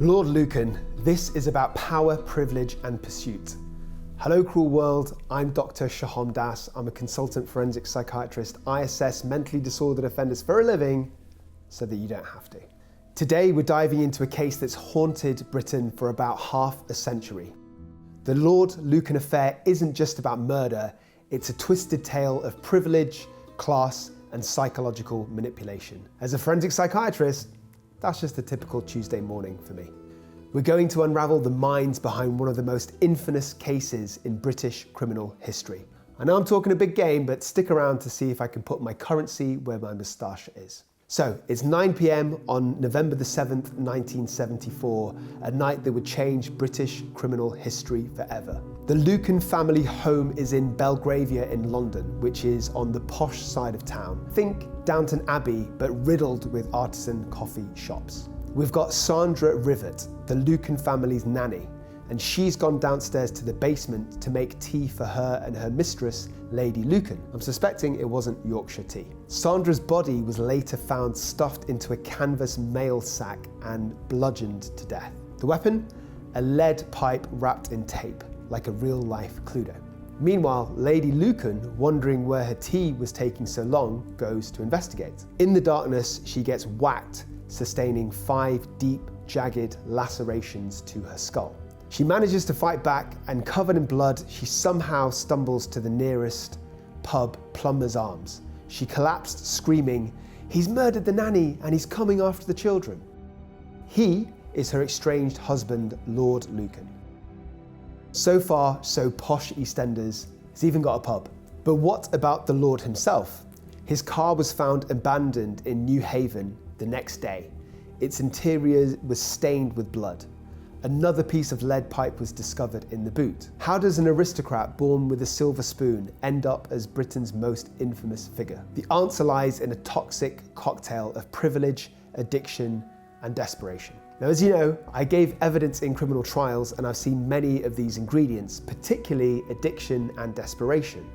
Lord Lucan, this is about power, privilege and pursuit. Hello cruel world, I'm Dr Sohom. I'm a consultant forensic psychiatrist. I assess mentally disordered offenders for a living so that you don't have to. Today we're diving into a case that's haunted Britain for about half a century. The Lord Lucan affair isn't just about murder, it's a twisted tale of privilege, class and psychological manipulation. As a forensic psychiatrist, that's just a typical Tuesday morning for me. We're going to unravel the minds behind one of the most infamous cases in British criminal history. I know I'm talking a big game, but stick around to see if I can put my currency where my moustache is. So, it's 9 p.m. on November the 7th, 1974, a night that would change British criminal history forever. The Lucan family home is in Belgravia in London, which is on the posh side of town. Think Downton Abbey, but riddled with artisan coffee shops. We've got Sandra Rivet, the Lucan family's nanny, and she's gone downstairs to the basement to make tea for her and her mistress, Lady Lucan. I'm suspecting it wasn't Yorkshire tea. Sandra's body was later found stuffed into a canvas mail sack and bludgeoned to death. The weapon? A lead pipe wrapped in tape, like a real-life Cluedo. Meanwhile, Lady Lucan, wondering where her tea was taking so long, goes to investigate. In the darkness, she gets whacked, sustaining 5 deep, jagged lacerations to her skull. She manages to fight back, and covered in blood, she somehow stumbles to the nearest pub, Plumber's Arms. She collapsed, screaming, "He's murdered the nanny and he's coming after the children." He is her estranged husband, Lord Lucan. So far, so posh EastEnders, he's even got a pub. But what about the Lord himself? His car was found abandoned in New Haven the next day. Its interior was stained with blood. Another piece of lead pipe was discovered in the boot. How does an aristocrat born with a silver spoon end up as Britain's most infamous figure? The answer lies in a toxic cocktail of privilege, addiction, and desperation. Now, as you know, I gave evidence in criminal trials, and I've seen many of these ingredients, particularly addiction and desperation.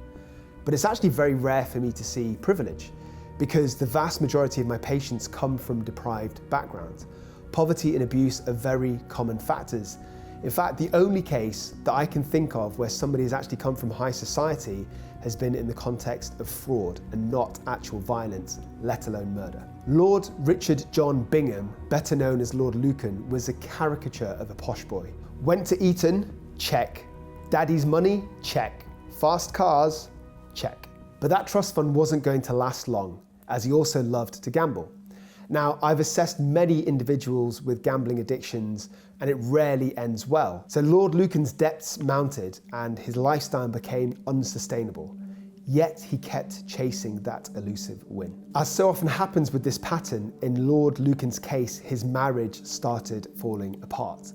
But it's actually very rare for me to see privilege, because the vast majority of my patients come from deprived backgrounds. Poverty and abuse are very common factors. In fact, the only case that I can think of where somebody has actually come from high society has been in the context of fraud and not actual violence, let alone murder. Lord Richard John Bingham, better known as Lord Lucan, was a caricature of a posh boy. Went to Eton? Check. Daddy's money? Check. Fast cars? Check. But that trust fund wasn't going to last long, as he also loved to gamble. Now, I've assessed many individuals with gambling addictions, and it rarely ends well. So Lord Lucan's debts mounted and his lifestyle became unsustainable. Yet he kept chasing that elusive win. As so often happens with this pattern, in Lord Lucan's case, his marriage started falling apart.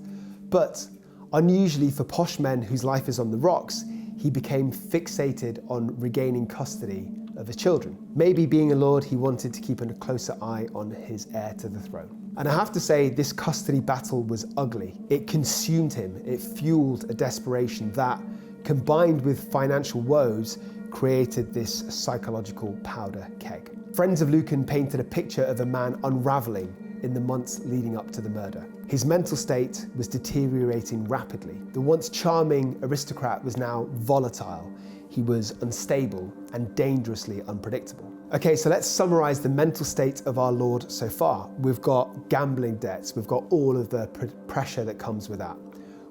But unusually for posh men whose life is on the rocks, he became fixated on regaining custody of his children. Maybe being a lord, he wanted to keep a closer eye on his heir to the throne. And I have to say, this custody battle was ugly. It consumed him. It fueled a desperation that, combined with financial woes, created this psychological powder keg. Friends of Lucan painted a picture of a man unraveling in the months leading up to the murder. His mental state was deteriorating rapidly. The once charming aristocrat was now volatile. He was unstable and dangerously unpredictable. Okay, so let's summarize the mental state of our Lord so far. We've got gambling debts, we've got all of the pressure that comes with that.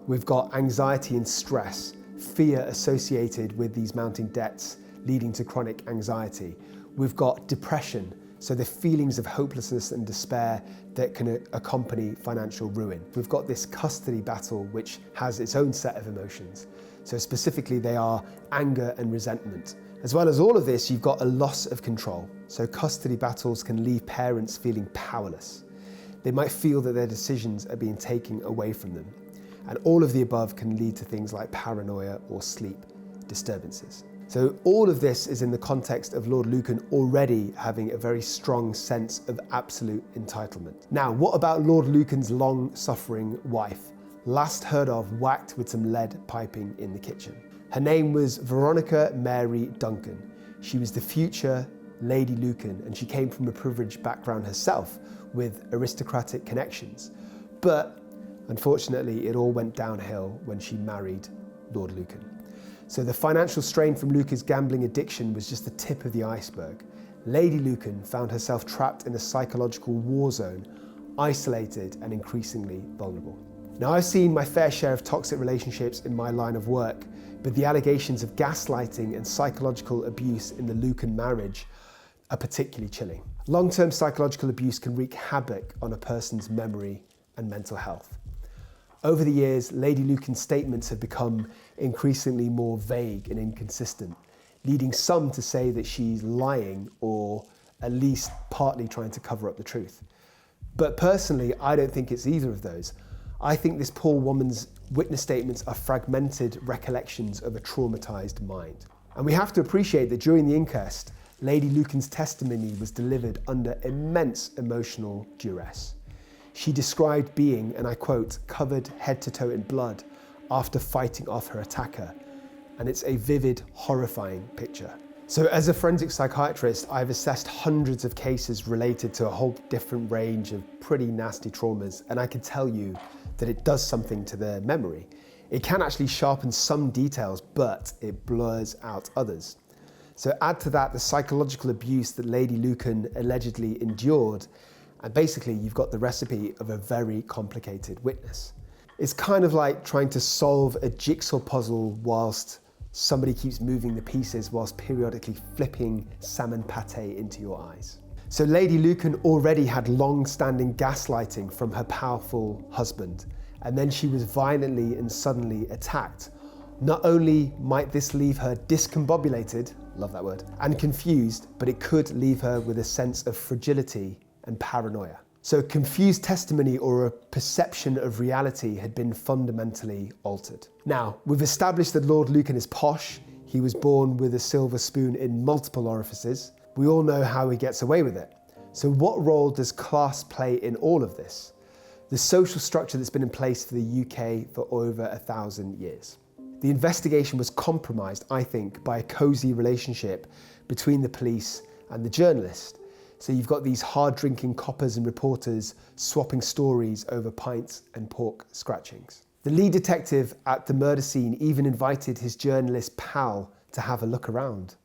We've got anxiety and stress, fear associated with these mounting debts leading to chronic anxiety. We've got depression, so the feelings of hopelessness and despair that can accompany financial ruin. We've got this custody battle which has its own set of emotions. So specifically they are anger and resentment. As well as all of this, you've got a loss of control. So custody battles can leave parents feeling powerless. They might feel that their decisions are being taken away from them. And all of the above can lead to things like paranoia or sleep disturbances. So all of this is in the context of Lord Lucan already having a very strong sense of absolute entitlement. Now, what about Lord Lucan's long-suffering wife? Last heard of whacked with some lead piping in the kitchen. Her name was Veronica Mary Duncan. She was the future Lady Lucan, and she came from a privileged background herself with aristocratic connections. But Unfortunately, it all went downhill when she married Lord Lucan. So the financial strain from Lucan's gambling addiction was just the tip of the iceberg. Lady Lucan found herself trapped in a psychological war zone, isolated and increasingly vulnerable. Now, I've seen my fair share of toxic relationships in my line of work, but the allegations of gaslighting and psychological abuse in the Lucan marriage are particularly chilling. Long-term psychological abuse can wreak havoc on a person's memory and mental health. Over the years, Lady Lucan's statements have become increasingly more vague and inconsistent, leading some to say that she's lying or at least partly trying to cover up the truth. But personally, I don't think it's either of those. I think this poor woman's witness statements are fragmented recollections of a traumatized mind. And we have to appreciate that during the inquest, Lady Lucan's testimony was delivered under immense emotional duress. She described being, and I quote, covered head to toe in blood after fighting off her attacker. And it's a vivid, horrifying picture. So as a forensic psychiatrist, I've assessed hundreds of cases related to a whole different range of pretty nasty traumas, and I can tell you that it does something to their memory. It can actually sharpen some details, but it blurs out others. So add to that the psychological abuse that Lady Lucan allegedly endured, and basically you've got the recipe of a very complicated witness. It's kind of like trying to solve a jigsaw puzzle whilst somebody keeps moving the pieces whilst periodically flipping salmon pate into your eyes. So Lady Lucan already had long-standing gaslighting from her powerful husband, and then she was violently and suddenly attacked. Not only might this leave her discombobulated, love that word, and confused, but it could leave her with a sense of fragility and paranoia. So confused testimony or a perception of reality had been fundamentally altered. Now, we've established that Lord Lucan is posh. He was born with a silver spoon in multiple orifices. We all know how he gets away with it. So what role does class play in all of this? The social structure that's been in place for the UK for over 1,000 years. The investigation was compromised, I think, by a cosy relationship between the police and the journalist. So you've got these hard-drinking coppers and reporters swapping stories over pints and pork scratchings. The lead detective at the murder scene even invited his journalist pal to have a look around.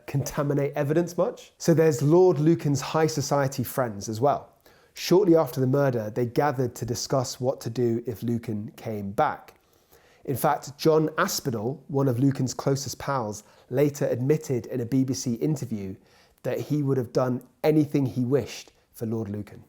Contaminate evidence much? So there's Lord Lucan's high society friends as well. Shortly after the murder, they gathered to discuss what to do if Lucan came back. In fact, John Aspinall, one of Lucan's closest pals, later admitted in a BBC interview that he would have done anything he wished for Lord Lucan.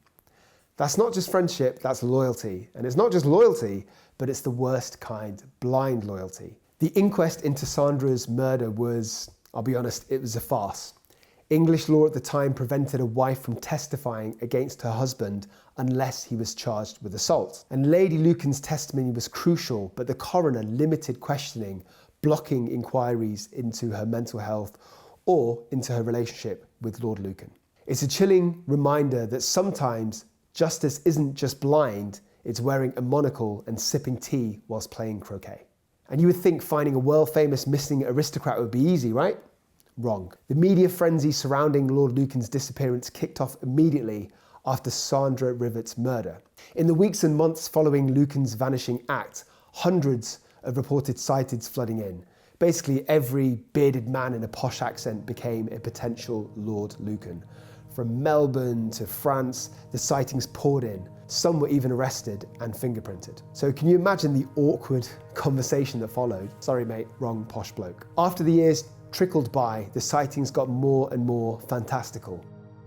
That's not just friendship, that's loyalty. And it's not just loyalty, but it's the worst kind, blind loyalty. The inquest into Sandra's murder was, I'll be honest, it was a farce. English law at the time prevented a wife from testifying against her husband unless he was charged with assault. And Lady Lucan's testimony was crucial, but the coroner limited questioning, blocking inquiries into her mental health or into her relationship with Lord Lucan. It's a chilling reminder that sometimes justice isn't just blind, it's wearing a monocle and sipping tea whilst playing croquet. And you would think finding a world-famous missing aristocrat would be easy, right? Wrong. The media frenzy surrounding Lord Lucan's disappearance kicked off immediately after Sandra Rivett's murder. In the weeks and months following Lucan's vanishing act, hundreds of reported sightings flooding in. Basically, every bearded man in a posh accent became a potential Lord Lucan. From Melbourne to France, the sightings poured in. Some were even arrested and fingerprinted. So can you imagine the awkward conversation that followed? Sorry mate, wrong posh bloke. After the years trickled by, the sightings got more and more fantastical.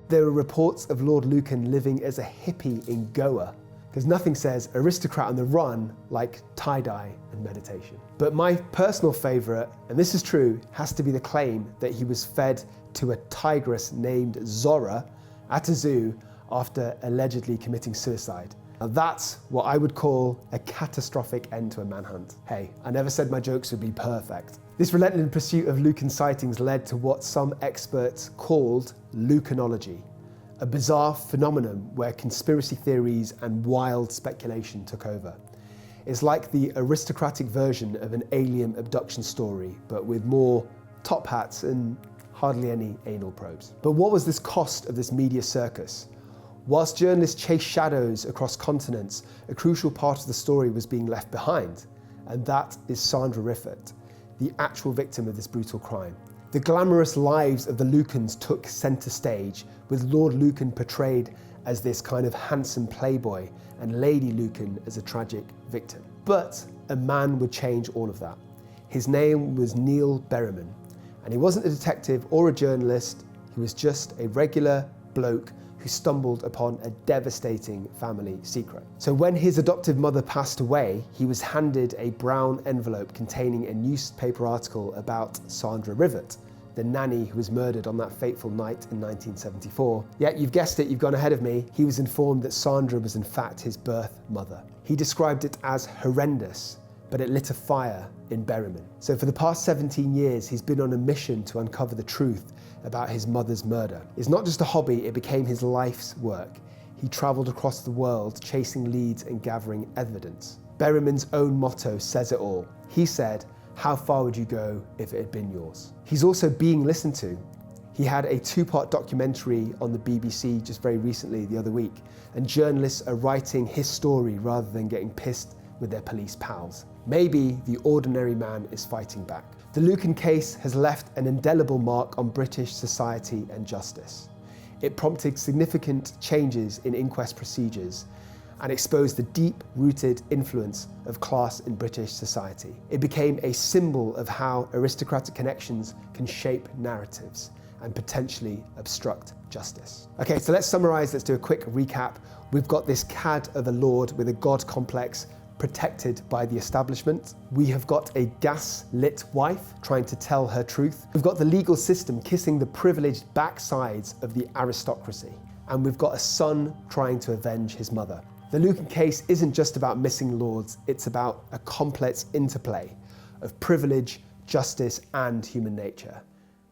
There were reports of Lord Lucan living as a hippie in Goa, because nothing says aristocrat on the run like tie-dye and meditation. But my personal favourite, and this is true, has to be the claim that he was fed to a tigress named Zora at a zoo after allegedly committing suicide. Now that's what I would call a catastrophic end to a manhunt. Hey, I never said my jokes would be perfect. This relentless pursuit of Lucan sightings led to what some experts called Lucanology, a bizarre phenomenon where conspiracy theories and wild speculation took over. It's like the aristocratic version of an alien abduction story, but with more top hats and hardly any anal probes. But what was this cost of this media circus? Whilst journalists chased shadows across continents, a crucial part of the story was being left behind, and that is Sandra Riffert, the actual victim of this brutal crime. The glamorous lives of the Lucans took centre stage, with Lord Lucan portrayed as this kind of handsome playboy and Lady Lucan as a tragic victim. But a man would change all of that. His name was Neil Berriman, and he wasn't a detective or a journalist, he was just a regular bloke who stumbled upon a devastating family secret. So when his adoptive mother passed away, he was handed a brown envelope containing a newspaper article about Sandra Riffert, the nanny who was murdered on that fateful night in 1974. Yet, you've guessed it, you've gone ahead of me, he was informed that Sandra was in fact his birth mother. He described it as horrendous, but it lit a fire in Berriman. So for the past 17 years, he's been on a mission to uncover the truth about his mother's murder. It's not just a hobby, it became his life's work. He travelled across the world chasing leads and gathering evidence. Berriman's own motto says it all. He said, "How far would you go if it had been yours?" He's also being listened to. He had a 2-part documentary on the BBC just very recently, the other week, and journalists are writing his story rather than getting pissed with their police pals. Maybe the ordinary man is fighting back. The Lucan case has left an indelible mark on British society and justice. It prompted significant changes in inquest procedures and exposed the deep-rooted influence of class in British society. It became a symbol of how aristocratic connections can shape narratives and potentially obstruct justice. Okay, so let's summarize, let's do a quick recap. We've got this cad of a lord with a god complex protected by the establishment. We have got a gas-lit wife trying to tell her truth. We've got the legal system kissing the privileged backsides of the aristocracy. And we've got a son trying to avenge his mother. The Lucan case isn't just about missing lords, it's about a complex interplay of privilege, justice, and human nature.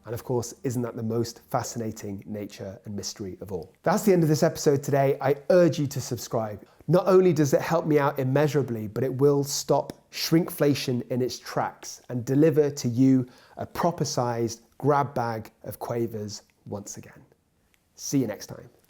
And of course, isn't that the most fascinating nature and mystery of all? That's the end of this episode today. I urge you to subscribe. Not only does it help me out immeasurably, but it will stop shrinkflation in its tracks and deliver to you a proper sized grab bag of quavers once again. See you next time.